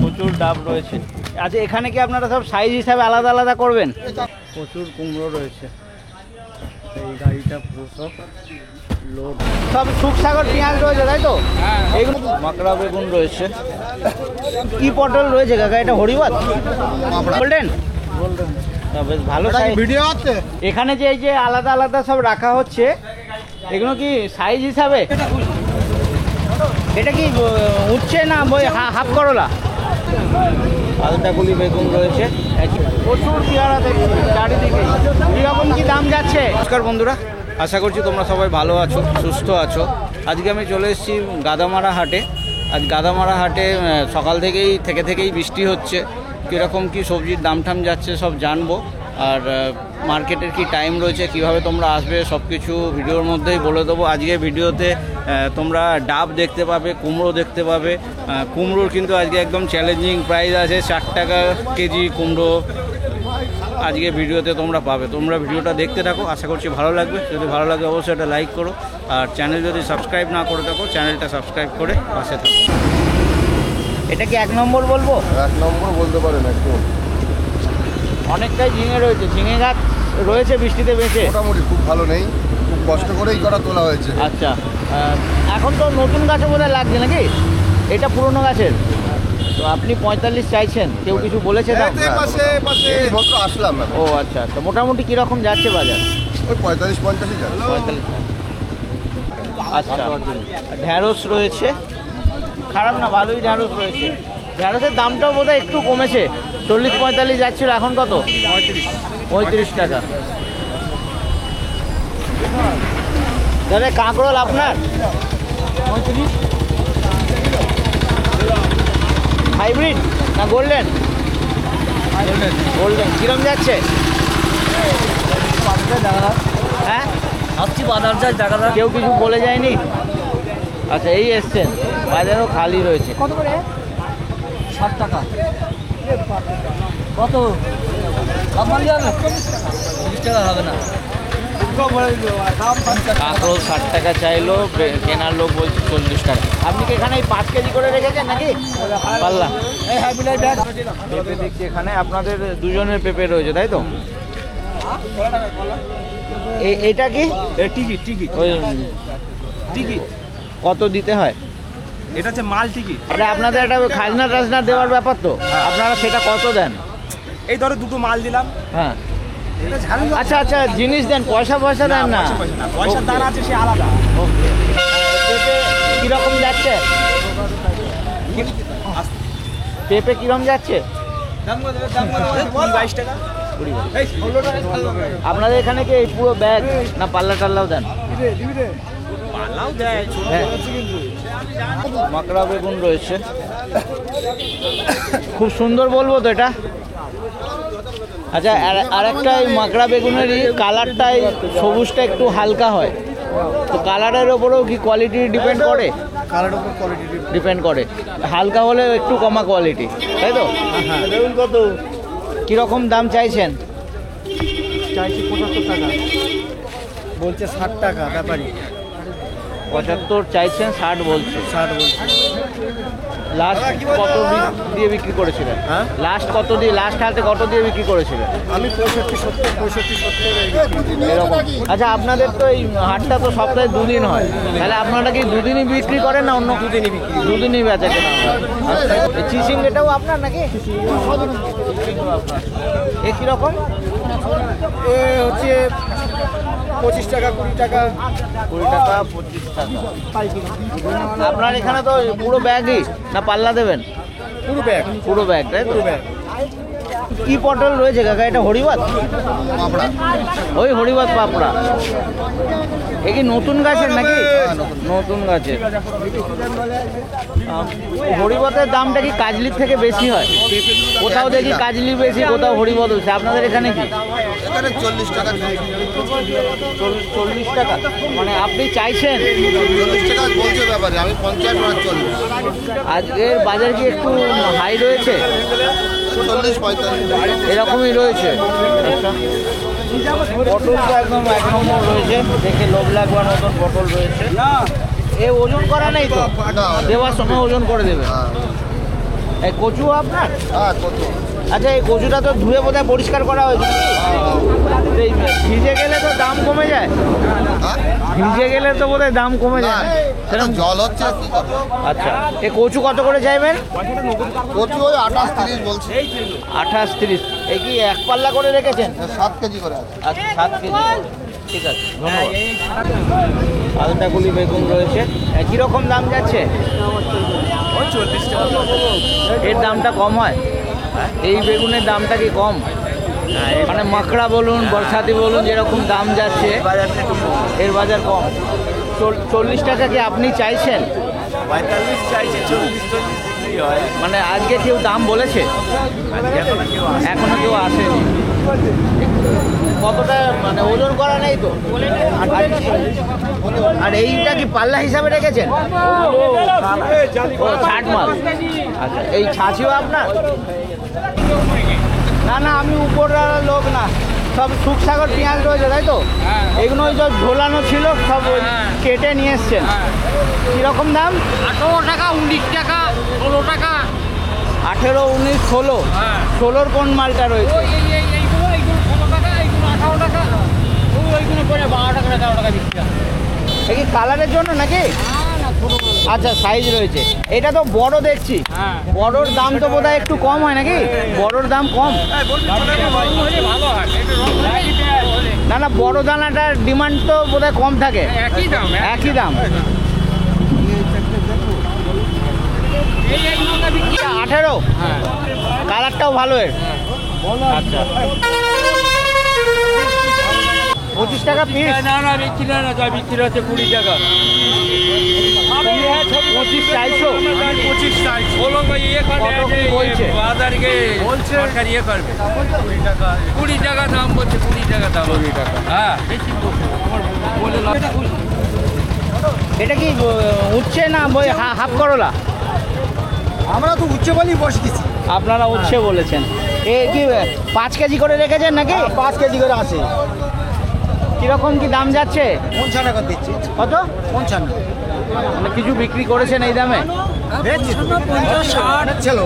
প্রচুর ডাব রয়েছে। আচ্ছা, এখানে কি আপনারা সব সাইজ হিসাবে আলাদা আলাদা করবেন? প্রচুর কুমড়ো রয়েছে। এই গাড়িটা পুরো সব লোড, সব শুকসাগর পেঁয়াজ রয়েছে, তাই তো? এইগুলো মাকড়া বেগুন রয়েছে। কি পটল রয়েছে কাকা? এটা হরিবাদ গোল্ডেন? বেশ ভালো ভিডিও আছে। এখানে যে এই যে আলাদা আলাদা সব রাখা হচ্ছে, এগুলো কি সাইজ হিসাবে? এটা কি উঠছে না হাফ করলা? আলতাগুলি বেগুন রয়েছে, প্রচুর পেয়ারা দেখছি চারিদিকে। কীরকম কি দাম যাচ্ছে? নমস্কার বন্ধুরা, আশা করছি তোমরা সবাই ভালো আছো, সুস্থ আছো। আজকে আমি চলে এসেছি গাদামারা হাটে। আজ গাদামারা হাটে সকাল থেকেই বৃষ্টি হচ্ছে। কীরকম কি সবজির দাম ঠাম যাচ্ছে সব জানবো, আর মার্কেটের কি টাইম রয়েছে, কিভাবে তোমরা আসবে সব কিছু ভিডিওর মধ্যেই বলে দেবো। আজকে ভিডিওতে তোমরা ডাব দেখতে পাবে, কুমড়ো দেখতে পাবে। কুমড়োর কিন্তু আজকে একদম চ্যালেঞ্জিং প্রাইস আছে, 4 টাকা কেজি কুমড়ো আজকে ভিডিওতে তোমরা পাবে। তোমরা ভিডিওটা দেখতে থাকো, আশা করছি ভালো লাগবে। যদি ভালো লাগে অবশ্যই একটা লাইক করো, আর চ্যানেল যদি সাবস্ক্রাইব না করে থাকো চ্যানেলটা সাবস্ক্রাইব করে পাশে থাকো। এটা কি 1 নম্বর বলবো? 1 নম্বর বলতে পারেন একদম। অনেকটাই ঝিঙে রয়েছে, ঝিঙে গাছ রয়েছে বৃষ্টিতে বেঁচে? মোটামুটি খুব ভালো নেই, খুব কষ্ট করেই করা তোলা হয়েছে। আচ্ছা, এখন তো নতুন গাছে বোধহয় লাগছে নাকি? এটা পুরনো গাছের। তো আপনি 45 চাইছেন, কেউ কিছু বলেছে? মাত্র আসলাম। ও আচ্ছা আচ্ছা, মোটামুটি কীরকম যাচ্ছে বাজার? ওই 45-50 যাচ্ছে। 45। আচ্ছা, ঢ্যাঁড়স রয়েছে, খারাপ না, ভালোই ঢ্যাঁড়স রয়েছে। ঢ্যাঁড়সের দামটাও বোধহয় একটু কমেছে, 40-45 যাচ্ছিল, এখন কত? 35 টাকা। তাহলে কাঁকরোল আপনার 35? হাইব্রিড না গোল্ডেন? গোল্ডেন। কিরম যাচ্ছে? হ্যাঁ, ভাবছি বাজার যাই, দেখা যাক। কেউ কিছু বলে যায়নি? আচ্ছা, এই এসছেন, বাজারও খালি রয়েছে। কত করে? 60 টাকা। কত? আপনার যাবে 30 টাকা হবে না। কাঁকরোল 60 টাকা চাইলো, কেনার লোক বলছে 40 টাকা। আপনি কি এখানে 5 কেজি করে রেখেছেন নাকি পাল্লা? পেঁপে দেখছি এখানে আপনাদের দুজনের পেঁপে রয়েছে, তাই তো? এটা কি টিকিট ওই টিকিট কত দিতে হয়? এটা হচ্ছে মাল টিকিট। এটা আপনাদের একটা খাজনা টাজনা দেওয়ার ব্যাপার তো, আপনারা সেটা কত দেন? এই ধরো দুটো মাল দিলাম। হ্যাঁ, আচ্ছা আচ্ছা, জিনিস দেন, পয়সা দেন না? পয়সার দাম আছে, সে আলাদা। ওকে। পেঁপে কীরকম যাচ্ছে? পেঁপে কীরকম যাচ্ছে? 22 টাকা। আপনাদের এখানে কি এই পুরো ব্যাগ না পাল্লা টাল্লাও দেন? পাল্লাও দেয়। মাকড়া বেগুন রয়েছে, খুব সুন্দর বলবো তো এটা? আচ্ছা, আর একটা এই মাকড়া বেগুনেরই কালারটাই সবুজটা একটু হালকা হয়, তো কালারের ওপরেও কি কোয়ালিটি ডিপেন্ড করে? কালার উপর কোয়ালিটি ডিপেন্ড করে, হালকা হলে একটু কমা কোয়ালিটি, তাই তো? বেগুন কত কীরকম দাম চাইছেন? চাইছি 75 টাকা, বলছে 60 টাকা ব্যাপারী। 75 চাইছেন, 60 বলছে। 60 বলছে। লাস্ট কত দিয়ে বিক্রি করেছিলেন? হ্যাঁ, লাস্ট কত দিয়ে, লাস্ট হাতে কত দিয়ে বিক্রি করেছিলেন? আমি 65-70 এরকম। আচ্ছা, আপনাদের তো এই হাটটা তো সপ্তাহে 2 দিন হয়, তাহলে আপনারা কি 2 দিনই বিক্রি করেন না অন্য? 2 দিনই বেচা কেনা হয়। চিচিং এটাও আপনার নাকি? এ কীরকম? এ হচ্ছে 25 টাকা, 20 টাকা। 20 টাকা, 25 টাকা। আপনার এখানে তো পুরো ব্যাগই না পাল্লা দেবেন? পুরো ব্যাগ, পুরো ব্যাগ, তাই তো? পুরো ব্যাগ। কি পটল রয়েছে কাকা? এটা হরিবাদ? ওই হরিবাদ পাপড়া। এ কি নতুন গাছের নাকি? নতুন গাছের। হরিবাদের দামটা কি কাজলির থেকে বেশি হয়? কোথাও দেখি কাজলি বেশি, কোথাও হরিবাদ হচ্ছে। আপনাদের এখানে কি? এখানে 40 টাকা। 40 টাকা মানে আপনি চাইছেন? 40 টাকা বলছে ব্যাপারে, আমি 50 আর 40। আজকের বাজার কি একটু হাই রয়েছে? 40-45 এরকমই রয়েছে। পটল তো একদম 1 নম্বর রয়েছে, দেখে লোভ লাগবার মতন পটল রয়েছে। এ ওজন করা নেই তো? না, দেওয়ার সময় ওজন করে দেবে। হ্যাঁ, এই কচু আপনার? হ্যাঁ, কত? আচ্ছা, এই কচুটা তো ধুয়ে বোধহয় পরিষ্কার করা হয়েছে নাকি? এই ভিজে গেলে তো দাম কমে যায়। হ্যাঁ? ভিজে গেলে তো বোধহয় দাম কমে না, যায়। সেরকম জল হচ্ছে আর কি করবো? আচ্ছা, এই কচু কত করে চাইবেন? কচু ওই 28-30 বলছি। 28-30। এই কি এক পাল্লা করে রেখেছেন? 7 কেজি করে আছে। আচ্ছা, 7 কেজি। ঠিক আছে, ধন্যবাদ। আলতাগুলি বেগুন রয়েছে। কীরকম দাম যাচ্ছে? এর দামটা কম হয়? এই বেগুনের দামটা কি কম? মানে মাকড়া বলুন, বরসাতি বলুন, যেরকম দাম যাচ্ছে এর বাজার কম। 40 টাকা কি আপনি চাইছেন? 45 চাইছে, 40 মানে আজকে কেউ দাম বলেছে? এখনো কেউ আসেনি। কতটা মানে ওজন করা নেই তো? আর এইটা কি পাল্লা হিসাবে রেখেছেন? ও, ছাট মাল। আচ্ছা, এই ছাঁচিও আপনার? না না, আমি উপরের লোক না, সব শুকসাগর পেঁয়াজ রয়েছে তাই তো? এগুলো ওই সব ঝোলানো ছিল, সব ওই কেটে নিয়ে এসছেন। কীরকম দাম? 18 টাকা, 19 টাকা, 16 টাকা। 18, 19, 16। 16-র কোন মালটা রয়েছে? এইগুলো 16 টাকা, এইগুলো 18 টাকা, ওইগুলো পরে 12 টাকা 13 টাকা বিক্রি হয়। এ কি কালারের জন্য নাকি? আচ্ছা, সাইজ রয়েছে। এটা তো বড় দেখছি। বড়র দাম তো বোধহয় একটু কম হয় নাকি? বড়র দাম কম? ভালো হয়, একটু রং হলে না না, বড় দানাটার ডিমান্ড তো বোধহয় কম থাকে। একই দাম। একই দাম। এইগুলো বিক্রি 18? কালারটাও ভালো এর। আচ্ছা, 25 টাকা পিস? না বিক্রি না, যা বিক্রি হচ্ছে 20 টাকা। 25 চাইছো? 25 চাইছি। বলো ভাই, কত কি বলছে? বাজারকে সরকার করবে 20 টাকা দাম বলছে, 20 টাকা দাম। 20 টাকা। হ্যাঁ, বেশি বলে লাভ। এটা কি উচ্ছে না হাফ করলা? আমরা তো উচ্চ বলেই বসে দিচ্ছি। আপনারা উচ্ছে বলেছেন। এ কি 5 কেজি করে রেখেছেন নাকি? 5 কেজি করে আছে। কিরকম কি দাম যাচ্ছে? 55 টাকা দিচ্ছি। কত? 55। মানে কিছু বিক্রি করেছেন এই দামে? 50-60 ছিল।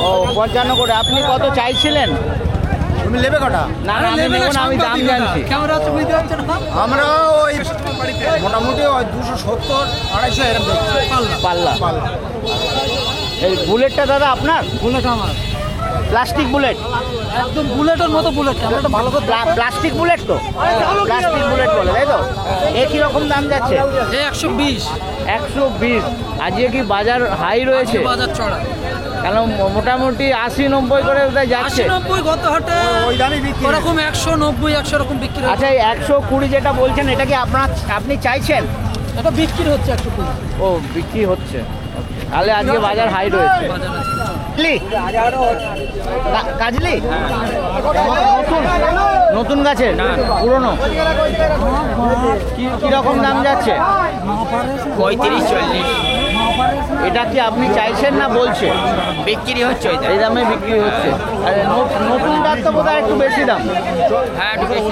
ও, 55 করে। আপনি কত চাইছিলেন? তুমি নেবে কটা? না না, আমি নেব না, আমি দাম জানছি। আমরা ওই মোটামুটি ওই 270-250 এরকম দেখছি। পাল্লা। এই বুলেটটা দাদা আপনার? বুলেট আমার, প্লাস্টিক বুলেট? একদম বুলেটের মতো বুলেট। ক্যামেরাটা ভালো করে প্লাস্টিক বুলেট তো? প্লাস্টিক বুলেট বলে তাই তো? এ কিরকম দাম যাচ্ছে? 120। 120। আজকে কি বাজার হাই রয়েছে? বাজার চড়া, কেন মোটামুটি 80-90 করে বোধহয় যাচ্ছে। 80-90 গত হাটে ওই দামই বিক্রি। ওরকম 190-100 এরকম বিক্রি হচ্ছে। আচ্ছা, এই 120 যেটা বলছেন, এটা কি আপনি চাইছেন? এটা বিক্রি হচ্ছে 120। ও, বিক্রি হচ্ছে। তাহলে আজকে বাজার হাই রয়েছে। কাজলি? নতুন গাছের? পুরনো? কিরকম দাম যাচ্ছে? 35-40। এটা কি আপনি চাইছেন না বলছে? বিক্রি হচ্ছে এই দামে বিক্রি হচ্ছে। আর নতুন গাছ তো বোধহয় একটু বেশি দাম। হ্যাঁ, একটু বেশি।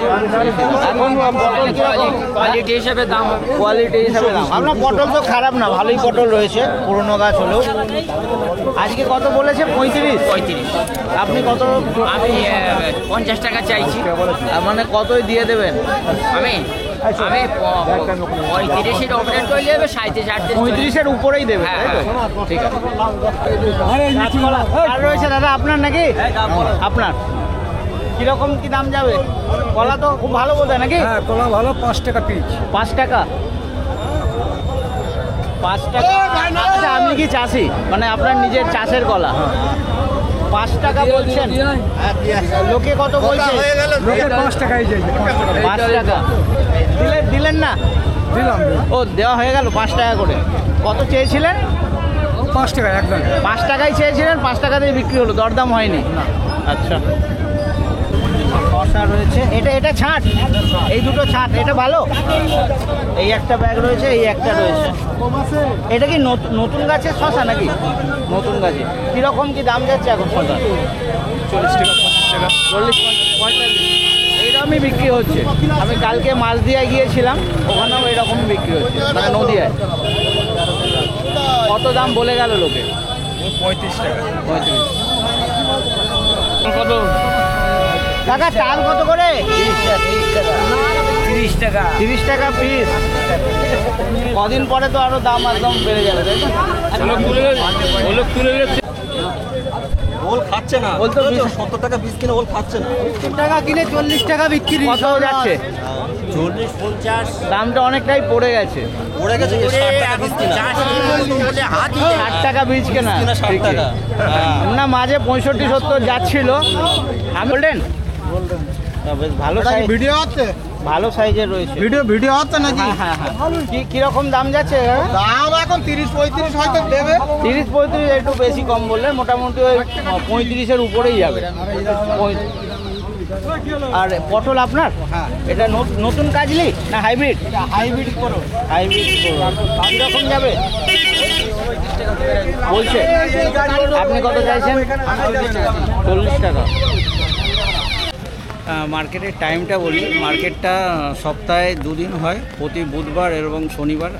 এখন পটল কিরকম? কোয়ালিটি হিসেবে দাম। কোয়ালিটি হিসাবে দাম। আপনার পটল তো খারাপ না, ভালোই পটল রয়েছে, পুরনো গাছ হলেও। আজকে কত বলেছে? 35? আপনি কত? আমি 50 টাকা চাইছি। মানে কতই দিয়ে দেবেন? আমি 35-এর অপারেট করে যাবে, 37-38। 35-এর উপরেই দেবে তাই তো? ঠিক আছে। আর রয়েছে দাদা আপনার নাকি? আপনার কিরকম কি দাম যাবে? কলা তো খুব ভালো বোধ হয় নাকি? হ্যাঁ, কলা ভালো। 5 টাকা পিস। 5 টাকা? 5 টাকা। আচ্ছা, আপনি কি চাষি? মানে আপনার নিজের চাষের কলা? 5 টাকা বলছেন? লোকে কত বলছে? লোকে 5 টাকাই চাইছে। 5 টাকা দিলেন না? দিলাম। ও, দেওয়া হয়ে গেল 5 টাকা করে। কত চেয়েছিলেন? 5 টাকা একদম। 5 টাকাই চেয়েছিলেন, 5 টাকা দিয়ে বিক্রি হলো, দরদাম হয়নি? আচ্ছা। শসা রয়েছে। এটা ছাঁট? এই দুটো ছাঁট। এটা ভালো? এই একটা ব্যাগ রয়েছে, এই একটা রয়েছে। এটা কি নতুন গাছের শসা নাকি? নতুন গাছে। কীরকম কি দাম যাচ্ছে এখন শসা? 40 টাকা, 25 টাকা। 40, 45। এই এরকমই বিক্রি হচ্ছে। আমি কালকে মাঝদিয়ায় গিয়েছিলাম, ওখানেও এরকমই বিক্রি হচ্ছে, মানে নদিয়ায়। কত দাম বলে গেল লোকে? 35 টাকা। 35। কত কাকা চাল কত করে? 30 টাকা। 30 টাকা পিস। কদিন পরে তো আরো দাম একদম বেড়ে যাবে, তাই তো? ওল খাচ্ছে না, ওল তো 70 টাকা পিস কিনে ওল খাচ্ছে না। 30 টাকা কিনে 40 টাকা বিক্রি। কত যাচ্ছে? 40 50 দামটা অনেকটাই পড়ে গেছে। পড়ে গেছে 60 টাকা পিস কিনা। 60 টাকা বীজ কেনা, 60 টাকা। হ্যাঁ। না মাঝে 65-70 যাচ্ছিল। আমি বললেন বেশ ভালো সাইজ, ভিডিও আছে? ভালো সাইজের রয়েছে। ভিডিও আছে নাকি? হ্যাঁ হ্যাঁ হ্যাঁ। কিরকম দাম যাচ্ছে? দাম এখন 30-35 হয়তো দেবে। 30-35, একটু বেশি কম বললে মোটামুটি ওই 35-এর উপরেই যাবে। আর পটল আপনার? হ্যাঁ। এটা নতুন কাজলি না হাইব্রিড? হাইব্রিড করো। হাইব্রিড কিরকম যাবে বলছে? আপনি কত চাইছেন? 40 টাকা। মার্কেটের টাইমটা বলি। মার্কেটটা সপ্তাহে 2 দিন হয়, প্রতি বুধবার এবং শনিবার।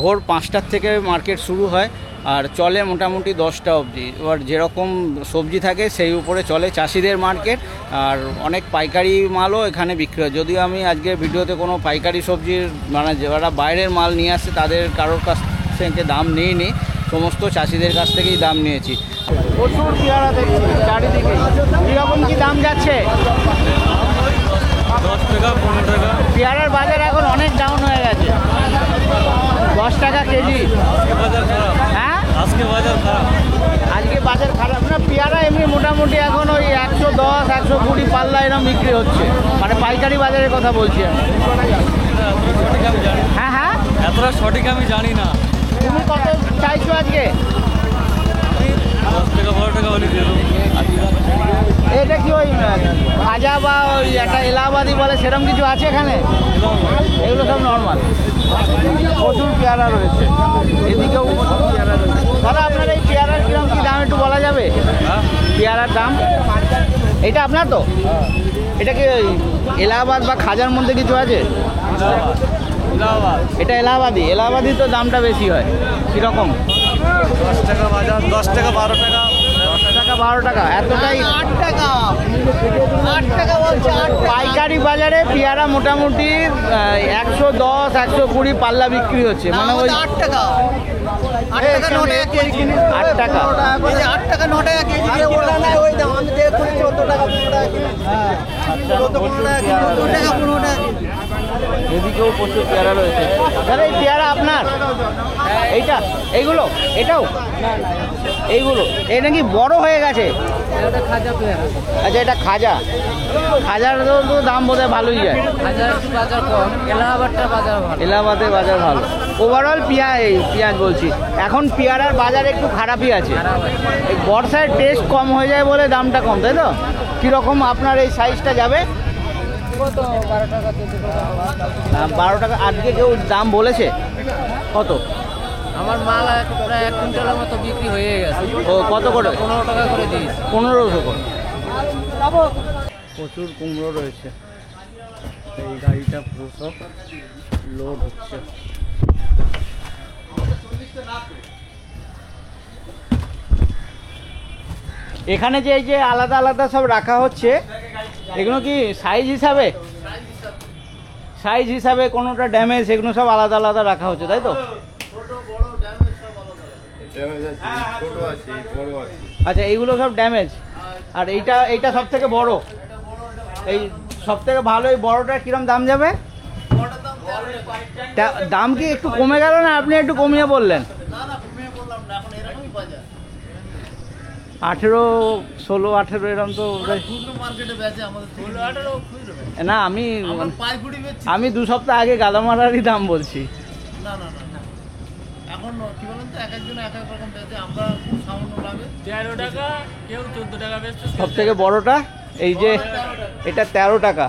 ভোর 5টার থেকে মার্কেট শুরু হয় আর চলে মোটামুটি 10টা অবধি। এবার যেরকম সবজি থাকে সেই উপরে চলে। চাষিদের মার্কেট, আর অনেক পাইকারি মালও এখানে বিক্রি হয়। যদিও আমি আজকে ভিডিওতে কোনো পাইকারি সবজির মানে যারা বাইরের মাল নিয়ে আসছে তাদের কারোর কাছ থেকে দাম নিইনি, সমস্ত চাষিদের কাছ থেকেই দাম নিয়েছি। প্রচুর পেয়ারা দেখছি চারিদিকে। কীরকম কি দাম যাচ্ছে? 10 টাকা 15 টাকা। পেয়ারার বাজার এখন অনেক ডাউন হয়ে গেছে। 10 টাকা কেজি। বাজার খারাপ, হ্যাঁ আজকে বাজার খারাপ। আজকে বাজার খারাপ না? পেয়ারা এমনি মোটামুটি এখন ওই 110-120 পাল্লা এরকম বিক্রি হচ্ছে, মানে পাইকারি বাজারের কথা বলছি আমি। সঠিক আমি জানি, হ্যাঁ হ্যাঁ। এতটা সঠিক আমি জানি না। তুমি কত চাইছো আজকে? 10 টাকা 12 টাকা হলে দিয়ে দেবো। এটা কি ওই ভাজা বা ওই একটা এলাহাবাদি বলে সেরকম কিছু আছে এখানে? এগুলো সব নর্মাল। প্রচুর পেয়ারা রয়েছে, এদিকেও প্রচুর পেয়ারা রয়েছে। দাদা আপনার এই পেয়ারার কিরকম কি দাম একটু বলা যাবে? পেয়ারার দাম এটা আপনার তো? এটা কি ওই এলাহাবাদ বা খাজার মধ্যে কিছু আছে? এটা এলাহাবাদি। এলাহাবাদি তো দামটা বেশি হয়। কীরকম? 10 টাকা বাজার, 10 টাকা 12 টাকা। 10 টাকা 12 টাকা এতটাই? 8 টাকা বলছে। পাইকারি বাজারে পেয়ারা মোটামুটি 110-120 পাল্লা বিক্রি হচ্ছে, মানে ওই 8 টাকা। 8 টাকা 9 টাকা কেজি। 8 টাকা 8 টাকা 9 টাকা কেজি। আরে ওটা না, ওই দাম আমি দেখছি 14 টাকা 15 টাকা কিলো। হ্যাঁ 14 টাকা কিলো, 14 টাকা 15 টাকা। এদিকেও প্রচুর পেয়ারা রয়েছে। দাদা এই পেয়ারা আপনার? এইটা এইগুলো এটাও এইগুলো এই নাকি বড় হয়ে গেছে? খাজা পেয়ারা। আচ্ছা এটা খাজা। খাজার তো দাম বোধহয় ভালোই যায়। খাজার বাজার কম, এলাহাবাদটা বাজার ভালো। এলাহাবাদের বাজার ভালো। ওভারঅল পেঁয়াজ বলছি, এখন পেয়ারার বাজার একটু খারাপই আছে। এই বর্ষায় টেস্ট কম হয়ে যায় বলে দামটা কম, তাই তো? কীরকম আপনার এই সাইজটা যাবে? 12 টাকা 13 টাকা। 12 টাকা। আজকে কেউ দাম বলেছে কত? আমার মাল প্রায় 1 কুইন্টালের মতো বিক্রি হয়ে গেছে। ও কত করে? 15 টাকা করে দিয়েছি। 1500 করে। প্রচুর কুমড়ো রয়েছে। এই গাড়িটা পুরো সব লোড হচ্ছে। এখানে যে এই যে আলাদা আলাদা সব রাখা হচ্ছে, এগুলো কি সাইজ হিসাবে? সাইজ হিসাবে কোনোটা ড্যামেজ, এগুলো সব আলাদা আলাদা রাখা হচ্ছে, তাই তো? আচ্ছা এইগুলো সব ড্যামেজ। আর এইটা সব থেকে বড়, এই সব থেকে ভালো এই বড়টা কিরম দাম যাবে? দাম কি একটু কমে গেল না? আপনি একটু কমিয়ে বললেন। 18, 16, 18 এরকম তো না। আমি 2 সপ্তাহ আগে গাদামারারই দাম বলছি। এখন কি বলেন তো, এক একজন এক এক রকম বেচে। আমরা খুব সামান্য লাভে 13 টাকা, কেউ 14 টাকা বেচছে। সব থেকে বড়টা এই যে এটা 13 টাকা,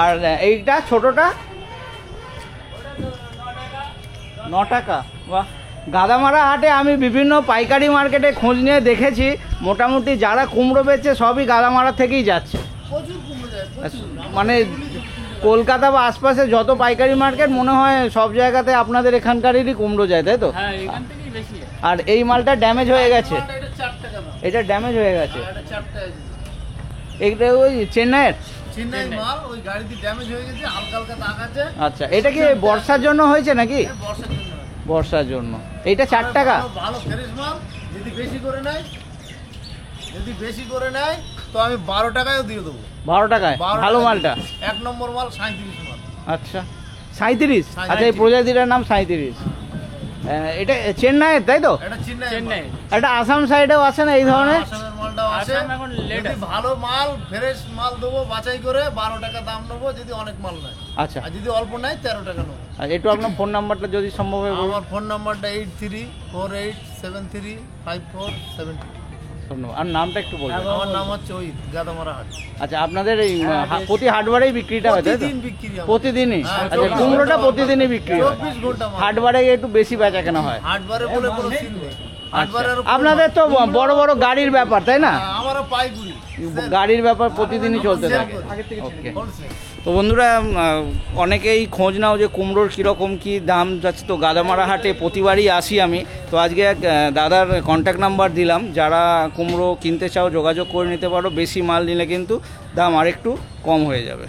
আর এইটা ছোটটা 9 টাকা। বাহ। গাদামারা হাটে আমি বিভিন্ন পাইকারি মার্কেটে খোঁজ নিয়ে দেখেছি, মোটামুটি যারা কুমড়ো বেচছে সবই গাদামারা থেকেই যাচ্ছে। প্রচুর কমে যায়, মানে কলকাতা বা আশপাশে যত পাইকারি মার্কেট মনে হয় সব জায়গাতে আপনাদের এখানকারেরই কুমড়ো যায়, তাই তো? হ্যাঁ এখান থেকেই বেশি। আর এই মালটা ড্যামেজ হয়ে গেছে, এটা 4 টাকা দাম, এটা ড্যামেজ হয়ে গেছে, এটা 4 টাকা। এইটা ওই চেন্নাইয়ের। চেন্নাই মাল, ওই গাড়িতে ড্যামেজ হয়ে গেছে, হালকা হালকা দাগ আছে। আচ্ছা, এটা কি বর্ষার জন্য হয়েছে নাকি? বর্ষার জন্য বর্ষার জন্য। এইটা 4 টাকা। ভালো ফ্রেশ মাল, যদি বেশি করে নেয়, তো আমি 12 টাকায়ও দিয়ে দেবো। 12 টাকায় 12 ভালো টাকা। মালটা। 1 নম্বর মাল 37 মাল। আচ্ছা 37। আচ্ছা, এই প্রজাতিটার নাম 37। এটা চেন্নাইয়ের, তাই তো? এটা চেন্নাই। এটা আসাম সাইডেও আছে না এই ধরনের? আসামের মালটাও আছে। আসাম এখন লেট যদি আছে। ভালো মাল ফ্রেশ মাল দেবো, বাছাই করে 12 টাকা দাম নেবো যদি অনেক মাল নেয়। আচ্ছা, আর যদি অল্প নেয় 13 টাকা নেবো। আর একটু আপনার ফোন নাম্বারটা যদি সম্ভব হয় বলুন। আমার ফোন নাম্বারটা 8348735472। ধন্যবাদ। আর নামটা একটু বলবেন। আমার নাম হচ্ছে ওই গাদামারা হাট। আচ্ছা, আপনাদের এই প্রতি হাটবারেই বিক্রিটা হয়, তাই তো? প্রতিদিন বিক্রি আমার। প্রতিদিনই? হ্যাঁ, আচ্ছা, 24 কুমড়োটা প্রতিদিনই বিক্রি হয়? 24 ঘন্টা মাল। হাটবারে একটু বেশি বেচা কেনা হয়? হাটবারে বলে কোনো সিন নেই। আচ্ছা, হাটবারের উপর আপনাদের তো বড় বড় গাড়ির ব্যাপার, তাই না? আমারও পাইগুড়ি গাড়ির ব্যাপার প্রতিদিনই চলতে থাকে। ওকে। তো বন্ধুরা, অনেকেই খোঁজ নাও যে কুমড়োর কীরকম কী দাম যাচ্ছে। তো গাদামারা হাটে প্রতিবারই আসি আমি। তো আজকে এক দাদার কন্ট্যাক্ট নাম্বার দিলাম, যারা কুমড়ো কিনতে চাও যোগাযোগ করে নিতে পারো। বেশি মাল নিলে কিন্তু দাম আরেকটু কম হয়ে যাবে।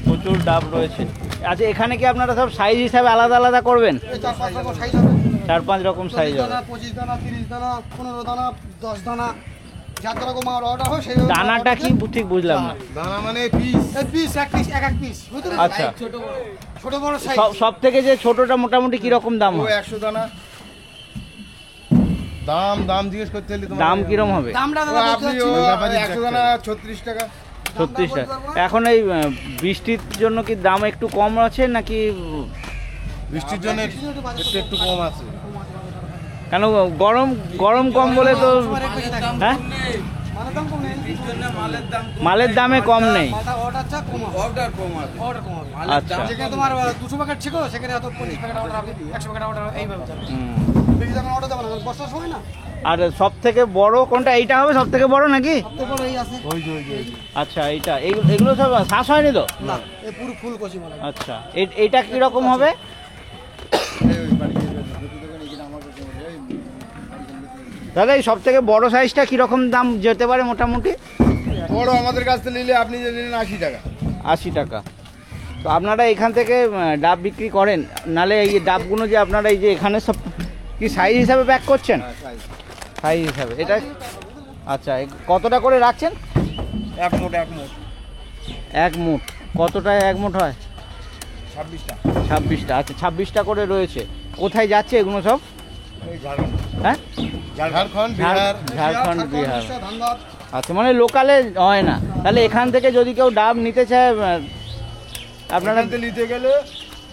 প্রচুর ডাব রয়েছে। আচ্ছা, এখানে কি আপনারা সব সাইজ হিসাবে আলাদা আলাদা করবেন? 4-5 রকম সাইজ হবে। 25 দানা, 30 দানা, 15 দানা, 10 দানা, যার যেরকম আমার অর্ডার হয় সেই দানাটা কি ঠিক বুঝলাম না। দানা মানে পিস। পিস, এক পিস, এক পিস, বুঝলেন? আচ্ছা, ছোট বড় সাইজ। সব থেকে যে ছোটটা মোটামুটি কিরকম দাম হয়? 100 দানা। দাম জিজ্ঞেস করতে হলে দাম কিরম হবে? দামটা দাদা বলতে আপনি পারছি না। 100 দানা 36 টাকা। 36 টাকা। এখন এই বৃষ্টির জন্য কি দাম একটু কম আছে নাকি? বৃষ্টির জন্য একটু কম আছে। কেন গরম কম বলে তো? হ্যাঁ, মালের দাম কম নেই। মালের দামে কম নেই। মালটা অর্ডারটা কম হবে। অর্ডার কম হবে। আচ্ছা। যেখানে তোমার 200 প্যাকেট ছিল সেখানে হয়তো 50 প্যাকেট অর্ডার হবে, 100 প্যাকেট অর্ডার এইভাবে যাবে। হুম। বেশি দাম অর্ডার দেবো না, কারণ বর্ষার সময় না। আর সব থেকে বড় কোনটা? এইটা হবে সব থেকে বড় নাকি? সবথেকে বড় এই আছে। আচ্ছা, এইটা এগুলো সব শ্বাস হয়নি তো? না, এই পুরো ফুল কচি মাল। আচ্ছা, এইটা কিরকম হবে? দাদা, এই সব থেকে বড় সাইজটা কিরকম দাম যেতে পারে মোটামুটি? বড় আমাদের কাছ থেকে নিলে আপনি যে নিলেন 80 টাকা। 80 টাকা। তো আপনারা এখান থেকে ডাব বিক্রি করেন? নালে এই ডাবগুলো যে আপনারা এই যে এখানে সব কি সাইজ হিসাবে প্যাক করছেন? সাইজ হিসাবে এটা। আচ্ছা, কতটা করে রাখছেন? এক মুঠ। এক মুঠ। কতটা এক মুঠ হয়? 26টা। 26টা। আচ্ছা, 26টা করে রয়েছে। কোথায় যাচ্ছে এগুলো সব? এই ঝাড়খণ্ড। হ্যাঁ, ঝাড়খণ্ড, বিহার। ঝাড়খণ্ড, বিহার। ধানবাদ। আচ্ছা, মানে লোকালে হয় না। তাহলে এখান থেকে যদি কেউ ডাব নিতে চায় আপনারা এখান থেকে নিতে গেলে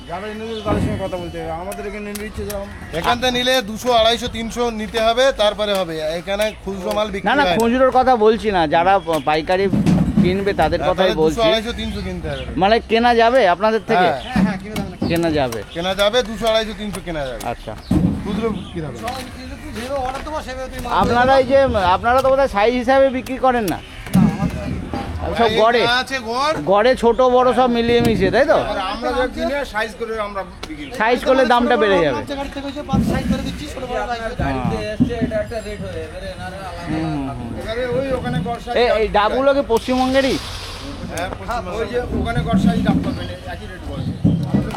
যারা নিতে তাদের সঙ্গে কথা বলতে হবে। আমাদের এখানে নিচ্ছে যেমন এখান থেকে নিলে 200, 250, 300 নিতে হবে, তারপরে হবে। এখানে খুচরো মাল বিক্রি না না, হয় না। খুচরোর কথা বলছি না, যারা পাইকারি কিনবে তাদের কথাই তাহলে 200, বলছি। 250, 300 কিনতে হবে। মানে কেনা যাবে আপনাদের থেকে? হ্যাঁ। হ্যাঁ, কিনে দাম না। কেনা যাবে। কেনা যাবে 200, 250, 300 কেনা যাবে। আচ্ছা, খুচরো বিক্রি হবে। তুই যেভাবে অর্ডার দেবো সেভাবে তুই মাল আপনারা এই যে আপনারা তো বোধহয় সাইজ হিসাবে বিক্রি করেন না? সব গড়ে এই আছে গড়। গড়ে ছোট বড় সব মিলিয়ে মিশিয়ে, তাই তো? আর আমরা যে কিনে সাইজ করে আমরা বিক্রি করি। সাইজ করলে দামটা বেড়ে যাবে। গাড়ি থেকে হচ্ছে 5 সাইজ করে দিচ্ছি, ছোট বড় সাইজ। এবারে ওই ওখানে গড় সাইজ। এই ডাবগুলো কি পশ্চিমবঙ্গেরই? হ্যাঁ, ওই যে ওখানে গড় সাইজ দাম পাবেন, একই রেট বলছে।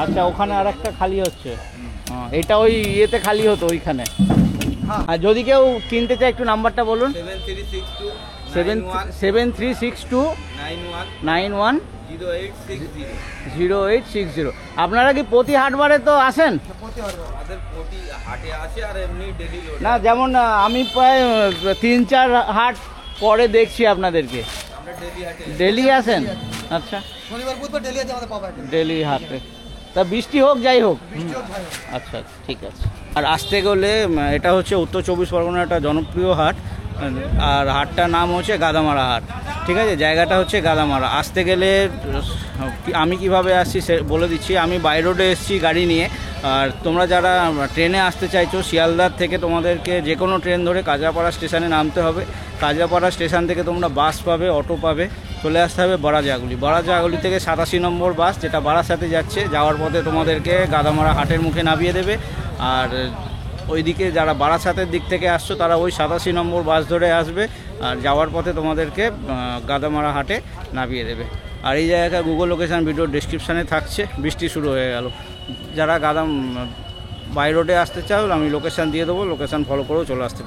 আচ্ছা, ওখানে আর একটা খালি হচ্ছে। এটা ওই ইয়েতে খালি হতো ওইখানে। আর যদি কেউ কিনতে চায় একটু নাম্বারটা বলুন। 7362 91 0860। আপনারা কি প্রতি হাটবারে তো আসেন? না, যেমন আমি প্রায় 3-4 হাট পরে দেখছি আপনাদেরকে। ডেলি আসেন? আচ্ছা, শনিবার বুধবার ডেলি আছে আমাদের পাওয়া ডেলি হাটে। তা বৃষ্টি হোক যাই হোক। আচ্ছা, ঠিক আছে। আর আসতে গেলে এটা হচ্ছে উত্তর 24 পরগনার একটা জনপ্রিয় হাট। আর হাটটার নাম হচ্ছে গাদামারা হাট। ঠিক আছে, জায়গাটা হচ্ছে গাদামারা। আসতে গেলে আমি কিভাবে আসছি সে বলে দিচ্ছি। আমি বাই রোডে এসেছি গাড়ি নিয়ে। আর তোমরা যারা ট্রেনে আসতে চাইছো শিয়ালদার থেকে তোমাদেরকে যে কোনো ট্রেন ধরে কাজরাপাড়া স্টেশনে নামতে হবে। কাজরাপাড়া স্টেশন থেকে তোমরা বাস পাবে, অটো পাবে, চলে আসতে হবে বড়াজাগুলি। বড়াজাগুলি থেকে 87 নম্বর বাস যেটা বারাসাতে যাচ্ছে, যাওয়ার পথে তোমাদেরকে গাদামারা হাটের মুখে নামিয়ে দেবে। আর ওইদিকে যারা বারাসাতের দিক থেকে আসছো তারা ওই 87 নম্বর বাস ধরে আসবে, আর যাওয়ার পথে তোমাদেরকে গাদামারা হাটে নামিয়ে দেবে। আর এই জায়গাটা গুগল লোকেশান ভিডিও ডেসক্রিপশানে থাকছে। বৃষ্টি শুরু হয়ে গেল। যারা বাই রোডে আসতে চাও আমি লোকেশান দিয়ে দেবো, লোকেশান ফলো করেও চলে আসতে পারো।